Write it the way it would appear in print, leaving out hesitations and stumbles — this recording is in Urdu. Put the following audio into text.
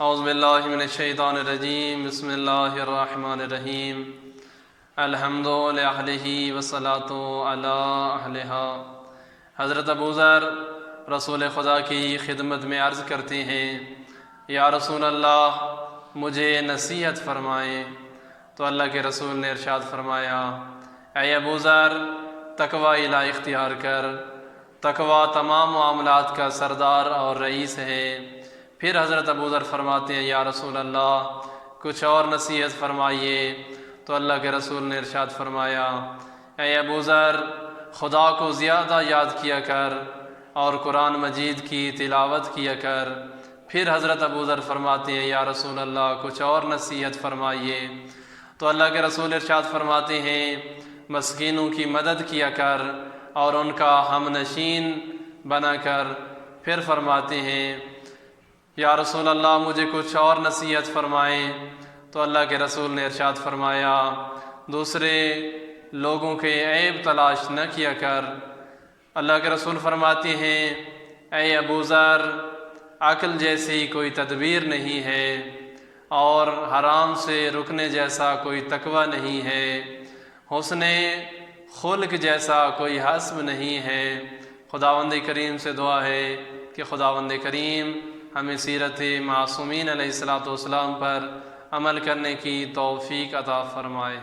اعوذ باللہ من الشیطان الرجیم بسم اللہ الرحمن الرحیم الحمد للہ والصلاۃ علی اہلہا۔ حضرت ابو ذر رسول خدا کی خدمت میں عرض کرتے ہیں، یا رسول اللہ مجھے نصیحت فرمائیں۔ تو اللہ کے رسول نے ارشاد فرمایا، اے ابو ذر تقوی الہ اختیار کر، تقوی تمام معاملات کا سردار اور رئیس ہے۔ پھر حضرت ابو ذر فرماتے ہیں، یا رسول اللہ کچھ اور نصیحت فرمائیے۔ تو اللہ کے رسول نے ارشاد فرمایا، اے ابو ذر خدا کو زیادہ یاد کیا کر اور قرآن مجید کی تلاوت کیا کر۔ پھر حضرت ابو ذر فرماتے ہیں، یا رسول اللہ کچھ اور نصیحت فرمائیے۔ تو اللہ کے رسول ارشاد فرماتے ہیں، مسکینوں کی مدد کیا کر اور ان کا ہم نشین بنا کر۔ پھر فرماتے ہیں، یا رسول اللہ مجھے کچھ اور نصیحت فرمائیں۔ تو اللہ کے رسول نے ارشاد فرمایا، دوسرے لوگوں کے عیب تلاش نہ کیا کر۔ اللہ کے رسول فرماتے ہیں، اے ابو ذر عقل جیسی کوئی تدبیر نہیں ہے اور حرام سے رکنے جیسا کوئی تقوی نہیں ہے، حسن خلق جیسا کوئی حسب نہیں ہے۔ خداوند کریم سے دعا ہے کہ خداوند کریم ہمیں سیرت معصومین علیہ الصلوۃ والسلام پر عمل کرنے کی توفیق عطا فرمائے۔